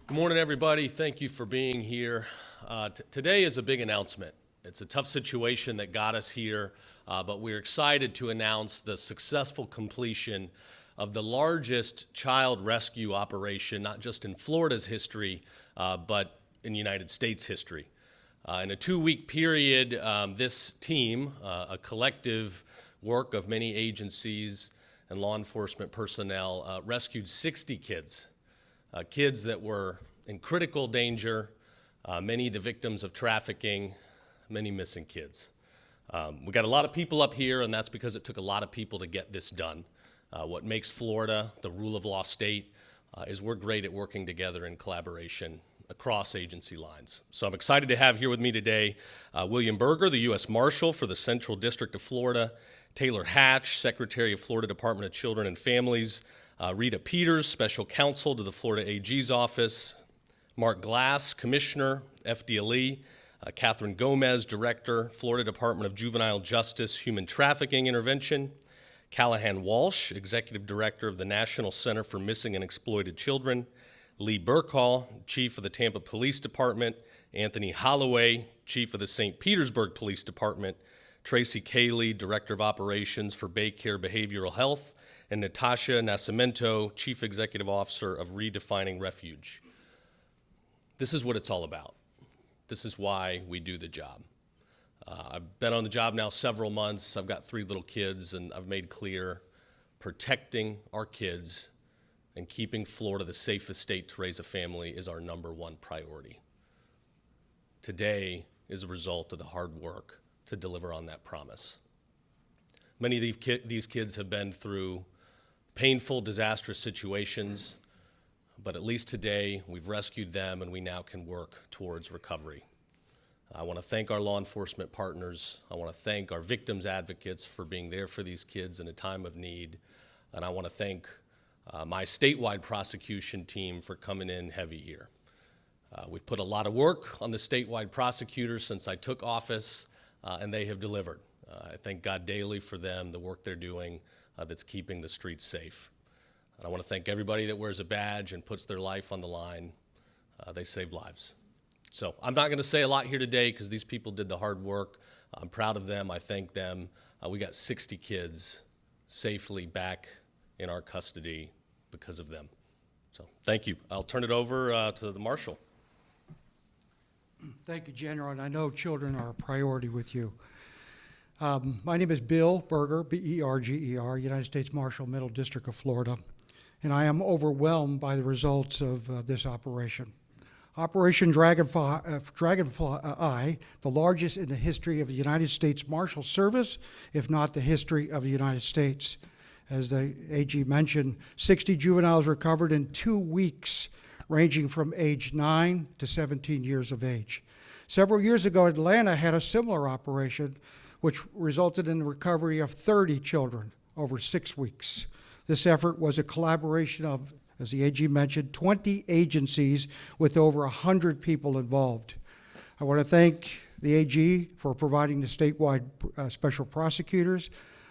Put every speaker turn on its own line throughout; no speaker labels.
Good morning, everybody. Thank you for being here. Today is a big announcement. It's a tough situation that got us here, but we're excited to announce the successful completion of the largest child rescue operation, not just in Florida's history, but in United States history. In a 2-week period, this team, a collective work of many agencies and law enforcement personnel, rescued 60 kids. Kids that were in critical danger, many the victims of trafficking, many missing kids. We got a lot of people up here, and that's because it took a lot of people to get this done. What makes Florida the rule of law state is we're great at working together in collaboration across agency lines. So I'm excited to have here with me today William Berger, the U.S. Marshal for the Central District of Florida, Taylor Hatch, Secretary of Florida Department of Children and Families, Rita Peters, Special Counsel to the Florida AG's Office, Mark Glass, Commissioner, FDLE, Katherine Gomez, Director, Florida Department of Juvenile Justice, Human Trafficking Intervention, Callahan Walsh, Executive Director of the National Center for Missing and Exploited Children, Lee Burkhall, Chief of the Tampa Police Department, Anthony Holloway, Chief of the St. Petersburg Police Department, Tracy Cayley, Director of Operations for Bayare Behavioral Health, and Natasha Nascimento, Chief Executive Officer of Redefining Refuge. This is what it's all about. This is why we do the job. I've been on the job now several months. I've got 3 little kids, and I've made clear protecting our kids and keeping Florida the safest state to raise a family is our #1 priority. Today is a result of the hard work to deliver on that promise. Many of these kids have been through painful, disastrous situations, but at least today we've rescued them and we now can work towards recovery. I want to thank our law enforcement partners. I want to thank our victims advocates for being there for these kids in a time of need. And I want to thank my statewide prosecution team for coming in heavy here. We've put a lot of work on the statewide prosecutors since I took office, and they have delivered. I thank God daily for them, the work they're doing that's keeping the streets safe. And I want to thank everybody that wears a badge and puts their life on the line. They save lives. So I'm not going to say a lot here today because these people did the hard work. I'm proud of them. I thank them. We got 60 kids safely back in our custody because of them. So thank you. I'll turn it over to the Marshal.
Thank you, General, and I know children are a priority with you. My name is Bill Berger, B-E-R-G-E-R, United States Marshal, Middle District of Florida, and I am overwhelmed by the results of this operation. Operation Dragonfly, the largest in the history of the United States Marshal Service, if not the history of the United States. As the AG mentioned, 60 juveniles recovered in 2 weeks, ranging from age 9 to 17 years of age. Several years ago, Atlanta had a similar operation, which resulted in the recovery of 30 children over 6 weeks. This effort was a collaboration of, as the AG mentioned, 20 agencies with over 100 people involved. I want to thank the AG for providing the statewide special prosecutors.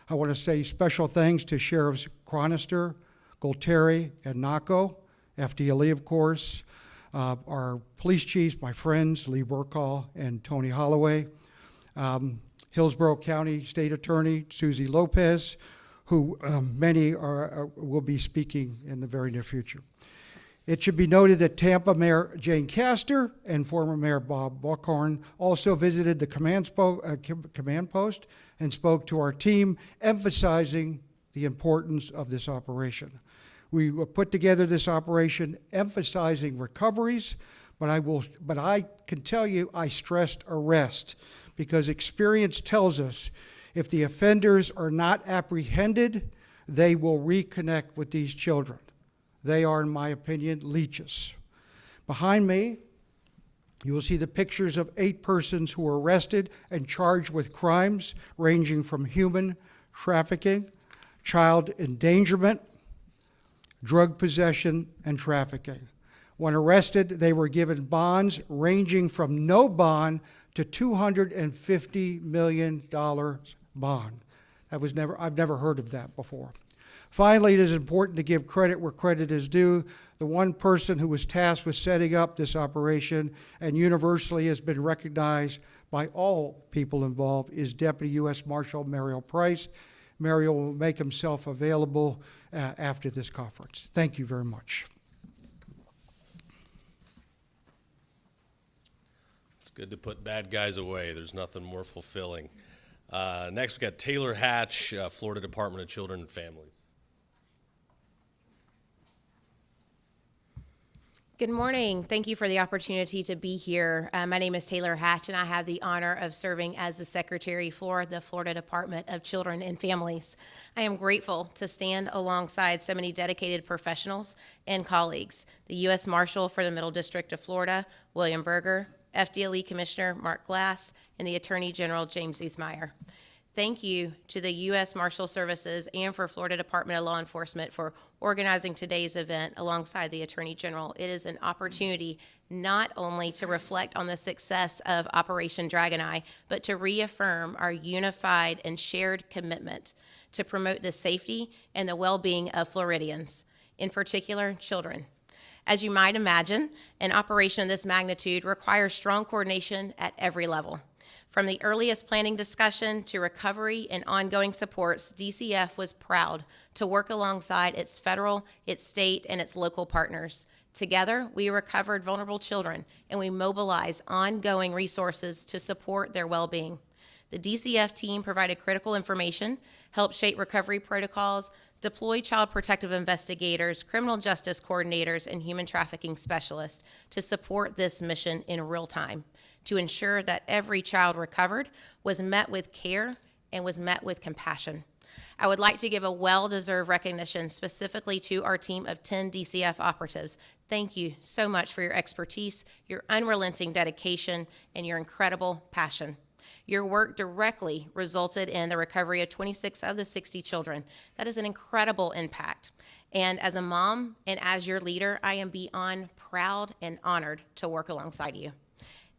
I want to say special thanks to Sheriffs Chronister, Golteri, and Naco, FDLE, of course, our police chiefs, my friends, Lee Burkhall and Tony Holloway, Hillsborough County State Attorney Susie Lopez, who many will be speaking in the very near future. It should be noted that Tampa Mayor Jane Castor and former Mayor Bob Buckhorn also visited the command post and spoke to our team, emphasizing the importance of this operation. We put together this operation emphasizing recoveries, but I can tell you I stressed arrest, because experience tells us if the offenders are not apprehended, they will reconnect with these children. They are, in my opinion, leeches. Behind me, you will see the pictures of 8 persons who were arrested and charged with crimes ranging from human trafficking, child endangerment, drug possession, and trafficking. When arrested, they were given bonds ranging from no bond to $250 million bond. I've never heard of that before. Finally, it is important to give credit where credit is due. The one person who was tasked with setting up this operation and universally has been recognized by all people involved is Deputy U.S. Marshal Marshal Price. Mario will make himself available after this conference. Thank you very much.
It's good to put bad guys away. There's nothing more fulfilling. Next, we got Taylor Hatch, Florida Department of Children and Families.
Good morning. Thank you for the opportunity to be here. My name is Taylor Hatch, and I have the honor of serving as the Secretary for the Florida Department of Children and Families. I am grateful to stand alongside so many dedicated professionals and colleagues, the U.S. Marshal for the Middle District of Florida, William Berger, FDLE Commissioner Mark Glass, and the Attorney General James Uthmeyer. Thank you to the U.S. Marshal Services and for Florida Department of Law Enforcement for organizing today's event alongside the Attorney General. It is an opportunity not only to reflect on the success of Operation Dragon Eye, but to reaffirm our unified and shared commitment to promote the safety and the well-being of Floridians, in particular children. As you might imagine, an operation of this magnitude requires strong coordination at every level. From the earliest planning discussion to recovery and ongoing supports, DCF was proud to work alongside its federal, its state, and its local partners. Together, we recovered vulnerable children, and we mobilized ongoing resources to support their well-being. The DCF team provided critical information, helped shape recovery protocols, deployed child protective investigators, criminal justice coordinators, and human trafficking specialists to support this mission in real time, to ensure that every child recovered was met with care and was met with compassion. I would like to give a well-deserved recognition specifically to our team of 10 DCF operatives. Thank you so much for your expertise, your unrelenting dedication, and your incredible passion. Your work directly resulted in the recovery of 26 of the 60 children. That is an incredible impact. And as a mom and as your leader, I am beyond proud and honored to work alongside you.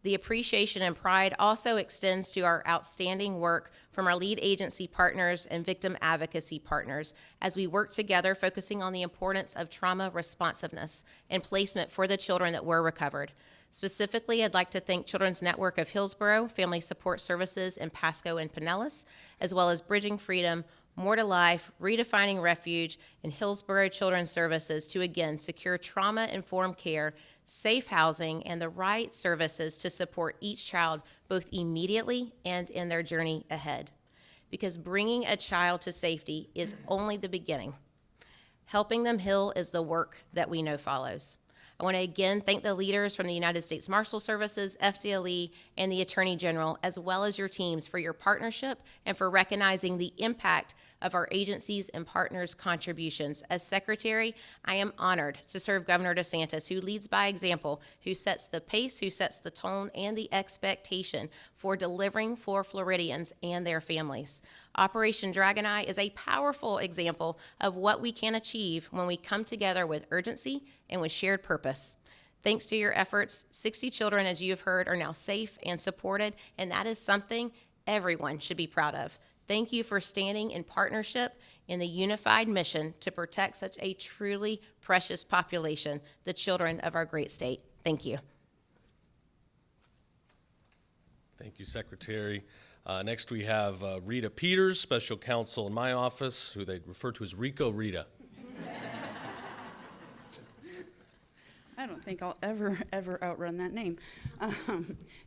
The appreciation and pride also extends to our outstanding work from our lead agency partners and victim advocacy partners as we work together focusing on the importance of trauma responsiveness and placement for the children that were recovered. Specifically, I'd like to thank Children's Network of Hillsborough, Family Support Services in Pasco and Pinellas, as well as Bridging Freedom, More to Life, Redefining Refuge, and Hillsborough Children's Services to again secure trauma-informed care, safe housing, and the right services to support each child both immediately and in their journey ahead. Because bringing a child to safety is only the beginning. Helping them heal is the work that we know follows. I want to again thank the leaders from the United States Marshal Services, FDLE, and the Attorney General, as well as your teams for your partnership and for recognizing the impact of our agencies and partners' contributions. As Secretary, I am honored to serve Governor DeSantis, who leads by example, who sets the pace, who sets the tone and the expectation for delivering for Floridians and their families. Operation Dragon Eye is a powerful example of what we can achieve when we come together with urgency and with shared purpose. Thanks to your efforts, 60 children, as you have heard, are now safe and supported, and that is something everyone should be proud of. Thank you for standing in partnership in the unified mission to protect such a truly precious population, the children of our great state. Thank you.
Thank you, Secretary. Next, we have Rita Peters, Special Counsel in my office, who they refer to as Rico Rita.
I don't think I'll ever outrun that name.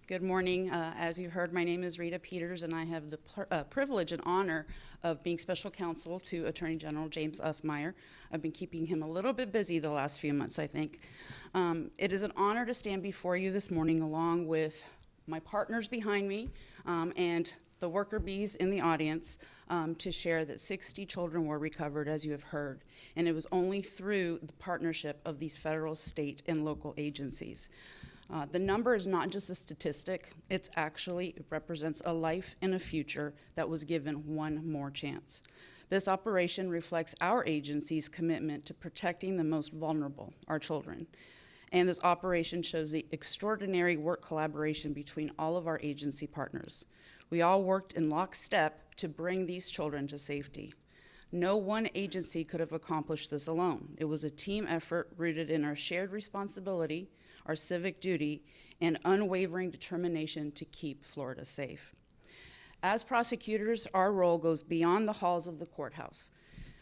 Good morning. As you heard, my name is Rita Peters, and I have the privilege and honor of being Special Counsel to Attorney General James Uthmeyer. I've been keeping him a little bit busy the last few months, I think. It is an honor to stand before you this morning along with my partners behind me and the worker bees in the audience to share that 60 children were recovered, as you have heard. And it was only through the partnership of these federal, state, and local agencies. The number is not just a statistic, it represents a life and a future that was given one more chance. This operation reflects our agency's commitment to protecting the most vulnerable, our children. And this operation shows the extraordinary work collaboration between all of our agency partners. We all worked in lockstep to bring these children to safety. No one agency could have accomplished this alone. It was a team effort rooted in our shared responsibility, our civic duty, and unwavering determination to keep Florida safe. As prosecutors, our role goes beyond the halls of the courthouse.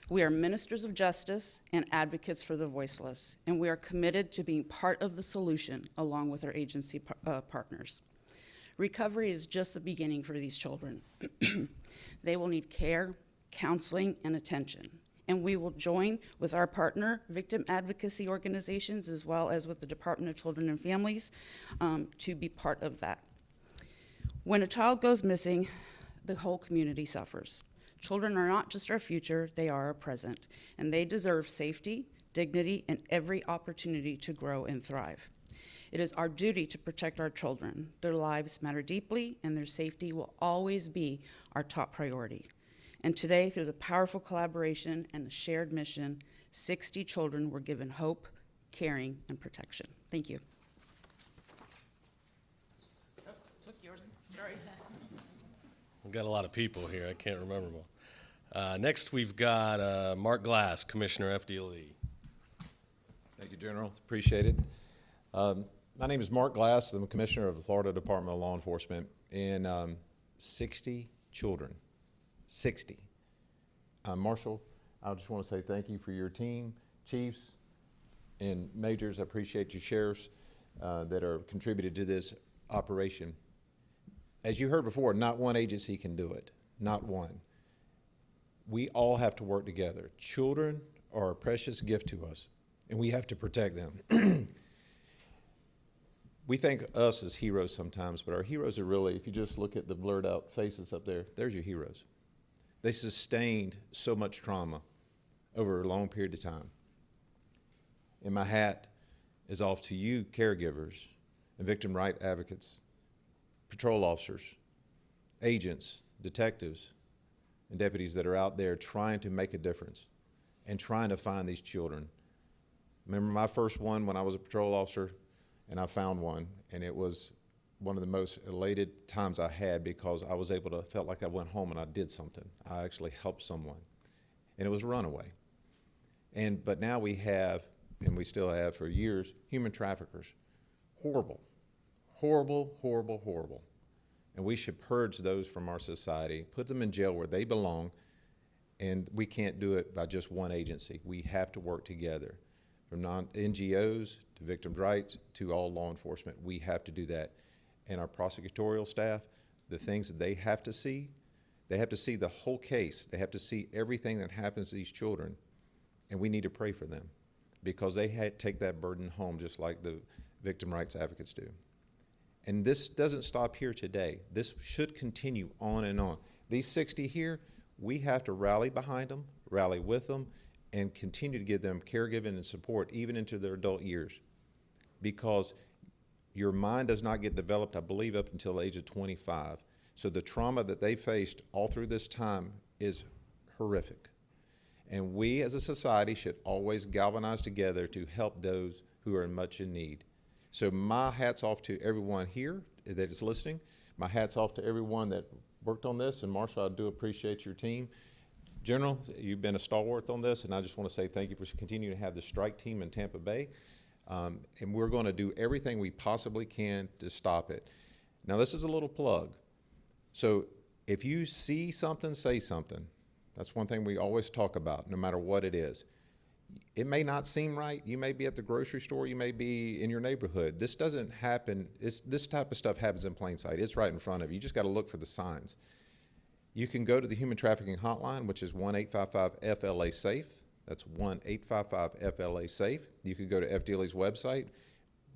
We are ministers of justice and advocates for the voiceless, and we are committed to being part of the solution along with our agency partners. Recovery is just the beginning for these children. They will need care, counseling, and attention. And we will join with our partner victim advocacy organizations as well as with the Department of Children and Families to be part of that. When a child goes missing, the whole community suffers. Children are not just our future, they are our present, and they deserve safety, dignity, and every opportunity to grow and thrive. It is our duty to protect our children. Their lives matter deeply, and their safety will always be our top priority. And today, through the powerful collaboration and the shared mission, 60 children were given hope, caring, and protection. Thank you. Oh, took yours. Sorry.
We've got a lot of people here. I can't remember them all. Next, we've got Mark Glass, Commissioner FDLE.
Thank you, General. Appreciate it. My name is Mark Glass. I'm the Commissioner of the Florida Department of Law Enforcement. And 60 children, 60. Marshal, I just want to say thank you for your team, chiefs and majors. I appreciate you, sheriffs, that are contributed to this operation. As you heard before, not one agency can do it, not one. We all have to work together. Children are a precious gift to us, and we have to protect them. We think us as heroes sometimes, but our heroes are really, if you just look at the blurred out faces up there, there's your heroes. They sustained so much trauma over a long period of time. And my hat is off to you caregivers and victim right advocates, patrol officers, agents, detectives, and deputies that are out there trying to make a difference and trying to find these children. Remember my first one when I was a patrol officer, and I found one, and it was one of the most elated times I had because I was able to, felt like I went home and I did something. I actually helped someone, and it was a runaway. But now we have, and we still have for years, human traffickers. Horrible, horrible, horrible, horrible. And we should purge those from our society, put them in jail where they belong, and we can't do it by just one agency. We have to work together. From NGOs to victims' rights to all law enforcement, we have to do that. And our prosecutorial staff, the things that they have to see the whole case. They have to see everything that happens to these children, and we need to pray for them because they take that burden home just like the victim rights advocates do. And this doesn't stop here today. This should continue on and on. These 60 here, we have to rally behind them, rally with them, and continue to give them caregiving and support even into their adult years. Because your mind does not get developed, I believe, up until the age of 25. So the trauma that they faced all through this time is horrific. And we as a society should always galvanize together to help those who are much in need. So my hat's off to everyone here that is listening. My hat's off to everyone that worked on this. And Marshal, I do appreciate your team. General, you've been a stalwart on this, and I just want to say thank you for continuing to have the strike team in Tampa Bay. And we're going to do everything we possibly can to stop it. Now, this is a little plug. So if you see something, say something. That's one thing we always talk about, no matter what it is. It may not seem right. You may be at the grocery store. You may be in your neighborhood. This doesn't happen. This type of stuff happens in plain sight. It's right in front of you. You just got to look for the signs. You can go to the Human Trafficking Hotline, which is 1-855-FLA-SAFE. That's 1-855-FLA-SAFE. You can go to FDLE's website.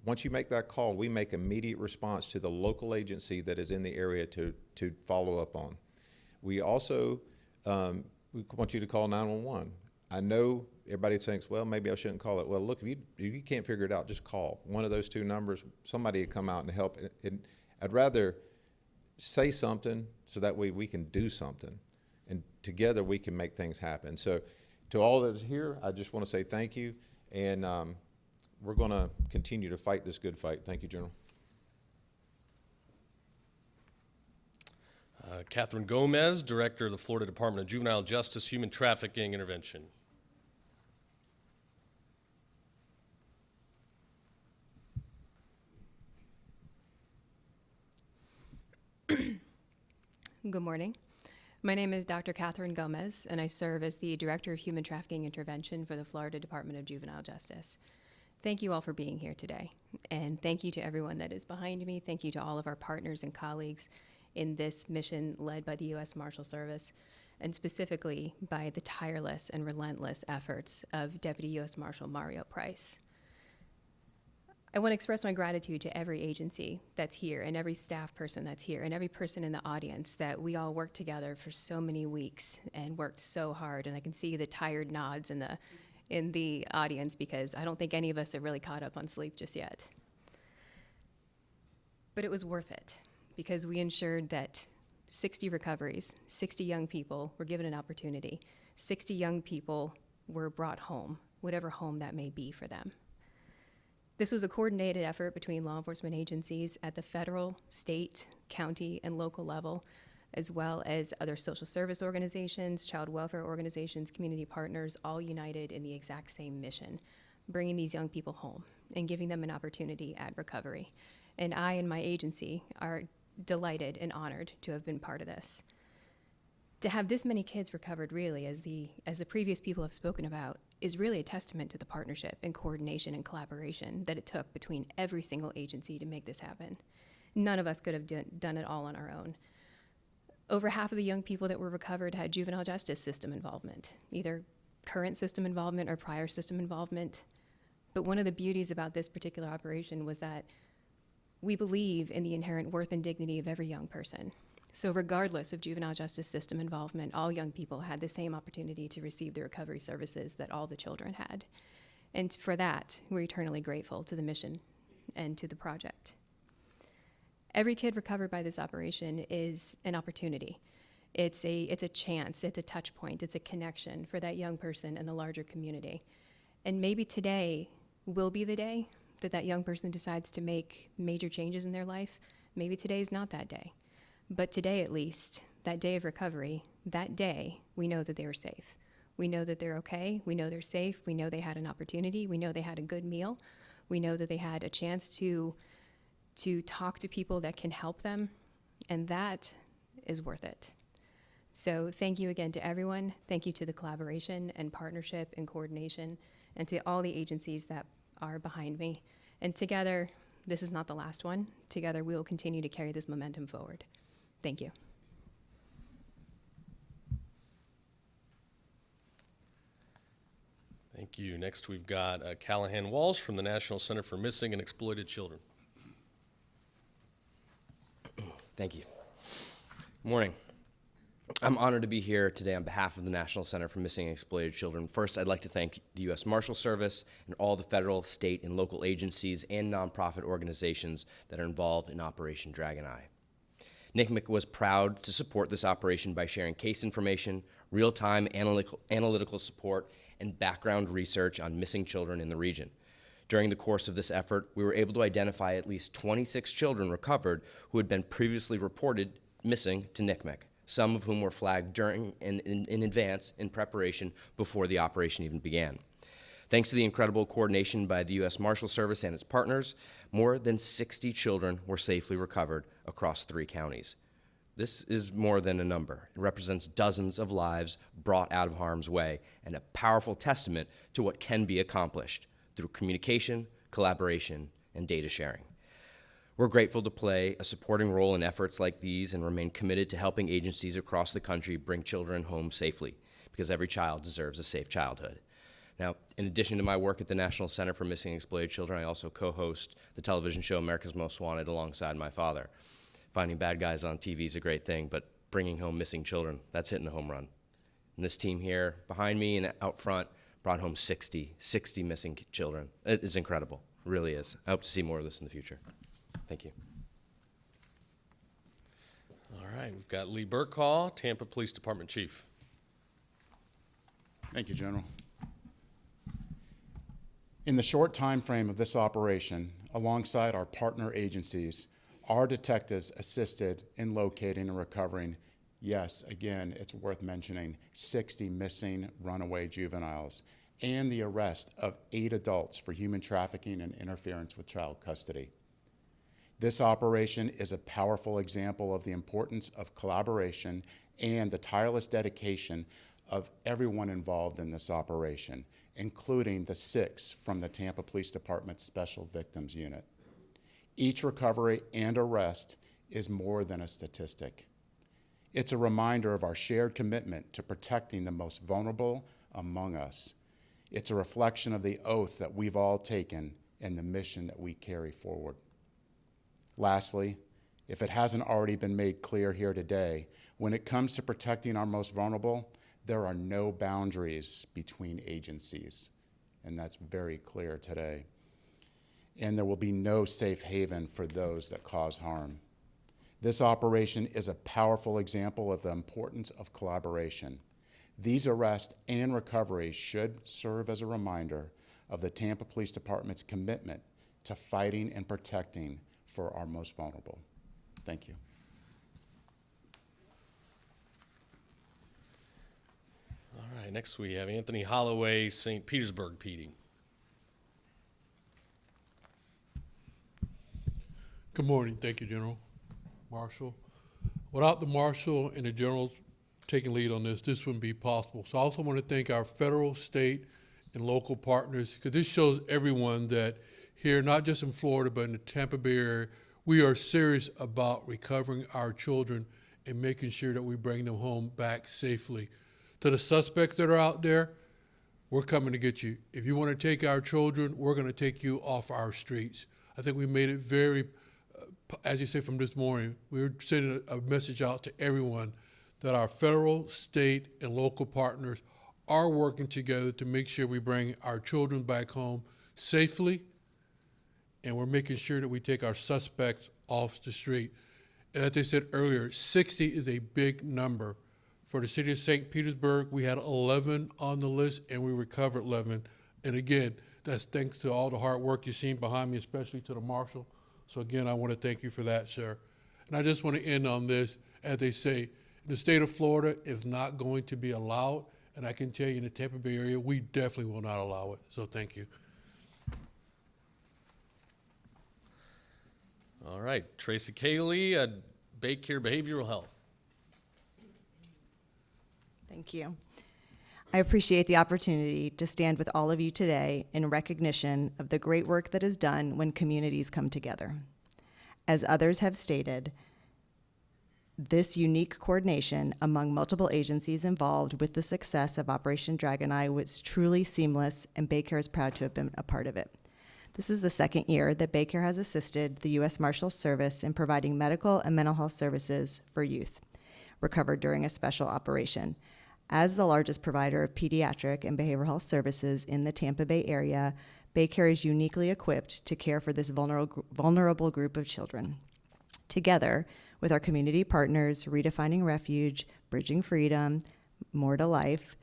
Once you make that call, we make immediate response to the local agency that is in the area to follow up on. We also we want you to call 911. I know everybody thinks, well, maybe I shouldn't call it. Well, look, if you can't figure it out, just call. One of those two numbers, somebody will come out and help. I'd rather say something so that way we can do something, and together we can make things happen. So to all that is here, I just want to say thank you, and we're going to continue to fight this good fight. Thank you, General.
Katherine Gomez, Director of the Florida Department of Juvenile Justice, Human Trafficking Intervention.
Good morning. My name is Dr. Katherine Gomez, and I serve as the Director of Human Trafficking Intervention for the Florida Department of Juvenile Justice. Thank you all for being here today, and thank you to everyone that is behind me. Thank you to all of our partners and colleagues in this mission led by the U.S. Marshal Service, and specifically by the tireless and relentless efforts of Deputy U.S. Marshal Mario Price. I want to express my gratitude to every agency that's here and every staff person that's here and every person in the audience that we all worked together for so many weeks and worked so hard. And I can see the tired nods in the audience because I don't think any of us have really caught up on sleep just yet. But it was worth it because we ensured that 60 recoveries, 60 young people were given an opportunity, 60 young people were brought home, whatever home that may be for them. This was a coordinated effort between law enforcement agencies at the federal, state, county, and local level, as well as other social service organizations, child welfare organizations, community partners, all united in the exact same mission, bringing these young people home and giving them an opportunity at recovery. And I and my agency are delighted and honored to have been part of this. To have this many kids recovered, really, as the previous people have spoken about, is really a testament to the partnership and coordination and collaboration that it took between every single agency to make this happen. None of us could have done it all on our own. Over half of the young people that were recovered had juvenile justice system involvement, either current system involvement or prior system involvement. But one of the beauties about this particular operation was that we believe in the inherent worth and dignity of every young person. So regardless of juvenile justice system involvement, all young people had the same opportunity to receive the recovery services that all the children had. And for that, we're eternally grateful to the mission and to the project. Every kid recovered by this operation is an opportunity. It's a chance, it's a touch point, it's a connection for that young person and the larger community. And maybe today will be the day that that young person decides to make major changes in their life. Maybe today is not that day. But today, at least, that day of recovery, that day, we know that they were safe. We know that they're okay. We know they're safe. We know they had an opportunity. We know they had a good meal. We know that they had a chance to talk to people that can help them, and that is worth it. So thank you again to everyone. Thank you to the collaboration and partnership and coordination, and to all the agencies that are behind me. And together, this is not the last one. Together, we will continue to carry this momentum forward. Thank you.
Thank you. Next, we've got Callahan Walsh from the National Center for Missing and Exploited Children.
Thank you. Good morning. I'm honored to be here today on behalf of the National Center for Missing and Exploited Children. First, I'd like to thank the U.S. Marshal Service and all the federal, state, and local agencies and nonprofit organizations that are involved in Operation Dragon Eye. NCMEC was proud to support this operation by sharing case information, real-time analytical support, and background research on missing children in the region. During the course of this effort, we were able to identify at least 26 children recovered who had been previously reported missing to NCMEC, some of whom were flagged during and in advance in preparation before the operation even began. Thanks to the incredible coordination by the U.S. Marshal Service and its partners, more than 60 children were safely recovered across 3 counties. This is more than a number. It represents dozens of lives brought out of harm's way and a powerful testament to what can be accomplished through communication, collaboration, and data sharing. We're grateful to play a supporting role in efforts like these and remain committed to helping agencies across the country bring children home safely, because every child deserves a safe childhood. Now, in addition to my work at the National Center for Missing and Exploited Children, I also co-host the television show America's Most Wanted alongside my father. Finding bad guys on TV is a great thing, but bringing home missing children, that's hitting a home run. And this team here behind me and out front brought home 60 missing children. It is incredible, it really is. I hope to see more of this in the future. Thank you.
All right, we've got Lee Burkhaw, Tampa Police Department Chief.
Thank you, General. In the short time frame of this operation, alongside our partner agencies, Our detectives assisted in locating and recovering, yes, again, it's worth mentioning, 60 missing runaway juveniles and the arrest of 8 adults for human trafficking and interference with child custody. This operation is a powerful example of the importance of collaboration and the tireless dedication of everyone involved in this operation, including the 6 from the Tampa Police Department's Special Victims Unit. Each recovery and arrest is more than a statistic. It's a reminder of our shared commitment to protecting the most vulnerable among us. It's a reflection of the oath that we've all taken and the mission that we carry forward. Lastly, if it hasn't already been made clear here today, when it comes to protecting our most vulnerable, there are no boundaries between agencies, and that's very clear today. And there will be no safe haven for those that cause harm. This operation is a powerful example of the importance of collaboration. These arrests and recoveries should serve as a reminder of the Tampa Police Department's commitment to fighting and protecting for our most vulnerable. Thank you.
All right, next we have Anthony Holloway, St. Petersburg PD.
Good morning. Thank you, General Marshal. Without the Marshal and the Generals taking lead on this wouldn't be possible. So I also want to thank our federal, state, and local partners, because this shows everyone that here, not just in Florida, but in the Tampa Bay area, we are serious about recovering our children and making sure that we bring them home back safely. To the suspects that are out there, we're coming to get you. If you want to take our children, we're going to take you off our streets. I think we made it very, as you say from this morning, we're sending a message out to everyone that our federal, state, and local partners are working together to make sure we bring our children back home safely, and we're making sure that we take our suspects off the street. And as they said earlier, 60 is a big number. For the city of St. Petersburg, we had 11 on the list, and we recovered 11. And again, that's thanks to all the hard work you've seen behind me, especially to the Marshal. So again, I want to thank you for that, sir. And I just want to end on this. As they say, the state of Florida is not going to be allowed, and I can tell you in the Tampa Bay area, we definitely will not allow it. So thank you.
All right, Tracy Cayley, Baycare Behavioral Health.
Thank you. I appreciate the opportunity to stand with all of you today in recognition of the great work that is done when communities come together. As others have stated, this unique coordination among multiple agencies involved with the success of Operation Dragon Eye was truly seamless, and Baycare is proud to have been a part of it. This is the second year that Baycare has assisted the U.S. Marshal Service in providing medical and mental health services for youth recovered during a special operation. As the largest provider of pediatric and behavioral health services in the Tampa Bay area, Baycare is uniquely equipped to care for this vulnerable group of children. Together with our community partners, Redefining Refuge, Bridging Freedom, More to Life,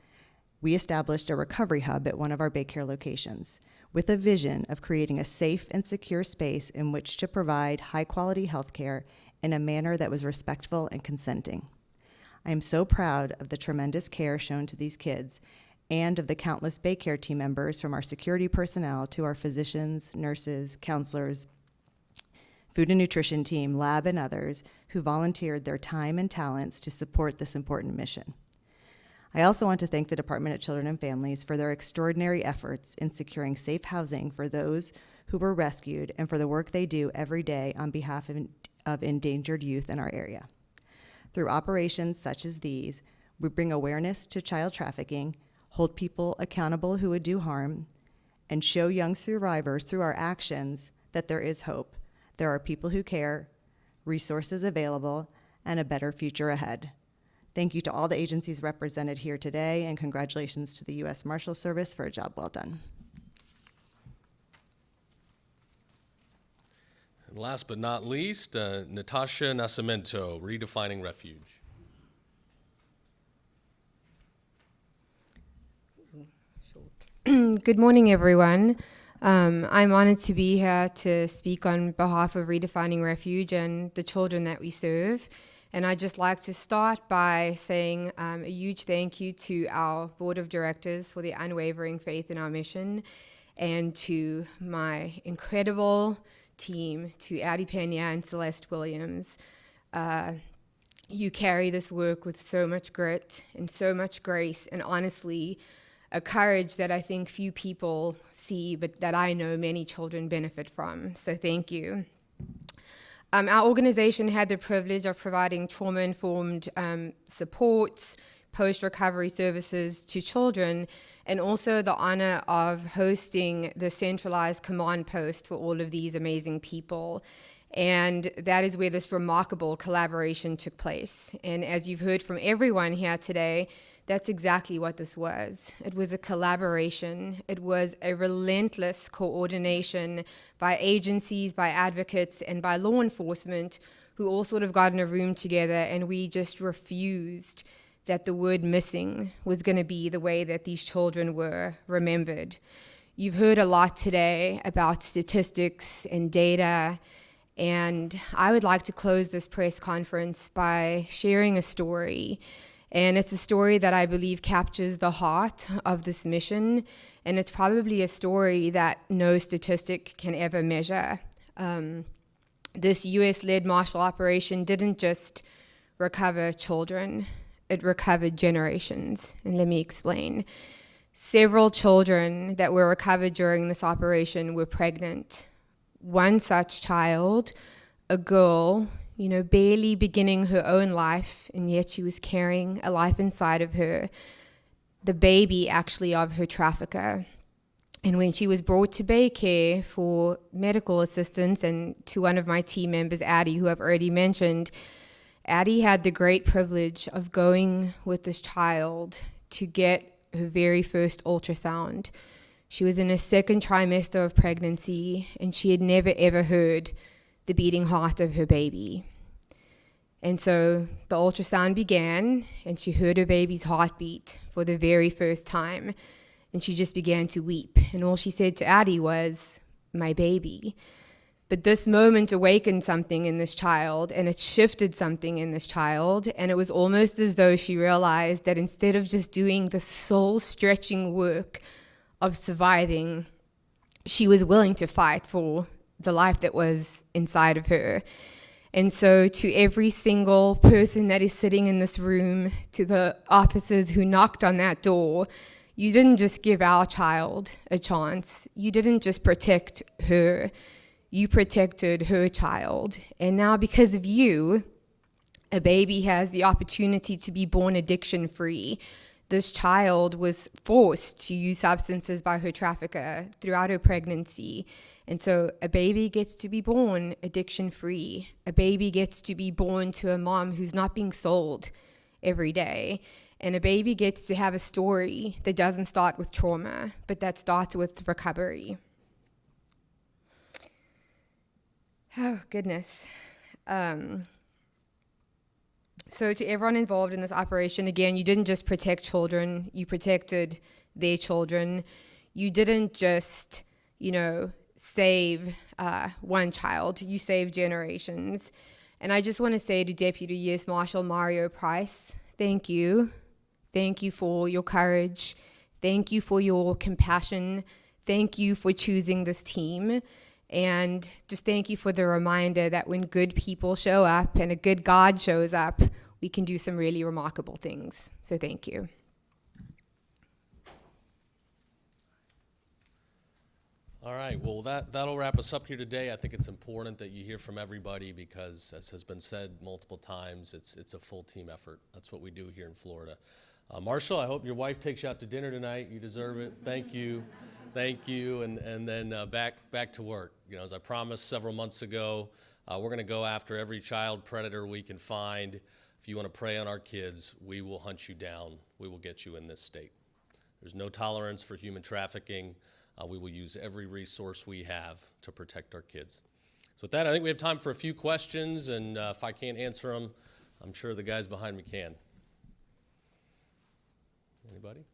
we established a recovery hub at one of our Baycare locations with a vision of creating a safe and secure space in which to provide high-quality health care in a manner that was respectful and consenting. I am so proud of the tremendous care shown to these kids and of the countless Baycare team members, from our security personnel to our physicians, nurses, counselors, food and nutrition team, lab, and others who volunteered their time and talents to support this important mission. I also want to thank the Department of Children and Families for their extraordinary efforts in securing safe housing for those who were rescued and for the work they do every day on behalf of endangered youth in our area. Through operations such as these, we bring awareness to child trafficking, hold people accountable who would do harm, and show young survivors through our actions that there is hope. There are people who care, resources available, and a better future ahead. Thank you to all the agencies represented here today, and congratulations to the U.S. Marshal Service for a job well done.
And last but not least, Natasha Nascimento, Redefining Refuge.
Good morning, everyone. I'm honored to be here to speak on behalf of Redefining Refuge and the children that we serve. And I'd just like to start by saying a huge thank you to our board of directors for their unwavering faith in our mission, and to my incredible team, to Addie Pena and Celeste Williams. You carry this work with so much grit and so much grace, and honestly, a courage that I think few people see, but that I know many children benefit from. So thank you. Our organization had the privilege of providing trauma-informed supports, post-recovery services to children, and also the honor of hosting the centralized command post for all of these amazing people. And that is where this remarkable collaboration took place. And as you've heard from everyone here today, that's exactly what this was. It was a collaboration. It was a relentless coordination by agencies, by advocates, and by law enforcement, who all sort of got in a room together, and we just refused that the word missing was going to be the way that these children were remembered. You've heard a lot today about statistics and data, and I would like to close this press conference by sharing a story. And it's a story that I believe captures the heart of this mission, and it's probably a story that no statistic can ever measure. This US-led Marshal operation didn't just recover children, it recovered generations, and let me explain. Several children that were recovered during this operation were pregnant. One such child, a girl, barely beginning her own life, and yet she was carrying a life inside of her, the baby actually of her trafficker. And when she was brought to Bayare for medical assistance, and to one of my team members, Addie, who I've already mentioned, Addie had the great privilege of going with this child to get her very first ultrasound. She was in her second trimester of pregnancy, and she had never ever heard the beating heart of her baby. And so the ultrasound began, and she heard her baby's heartbeat for the very first time, and she just began to weep. And all she said to Addie was, "My baby." But this moment awakened something in this child, and it shifted something in this child, and it was almost as though she realized that instead of just doing the soul-stretching work of surviving, she was willing to fight for the life that was inside of her. And so to every single person that is sitting in this room, to the officers who knocked on that door, you didn't just give our child a chance. You didn't just protect her. You protected her child. And now because of you, a baby has the opportunity to be born addiction-free. This child was forced to use substances by her trafficker throughout her pregnancy. And so a baby gets to be born addiction-free. A baby gets to be born to a mom who's not being sold every day. And a baby gets to have a story that doesn't start with trauma, but that starts with recovery. Oh, goodness. So to everyone involved in this operation, again, you didn't just protect children, you protected their children. You didn't just, save one child, you saved generations. And I just want to say to Deputy U.S. Marshal Mario Price, thank you. Thank you for your courage. Thank you for your compassion. Thank you for choosing this team. And just thank you for the reminder that when good people show up and a good God shows up, we can do some really remarkable things. So thank you.
All right, well, that'll wrap us up here today. I think it's important that you hear from everybody because, as has been said multiple times, it's a full team effort. That's what we do here in Florida. Marshal, I hope your wife takes you out to dinner tonight. You deserve it. Thank you. Thank you, and then back to work. As I promised several months ago, we're going to go after every child predator we can find. If you want to prey on our kids, we will hunt you down. We will get you in this state. There's no tolerance for human trafficking. We will use every resource we have to protect our kids. So with that, I think we have time for a few questions, and if I can't answer them, I'm sure the guys behind me can. Anybody?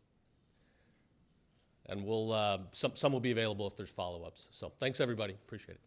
and we'll some will be available if there's follow-ups. So thanks, everybody. Appreciate it.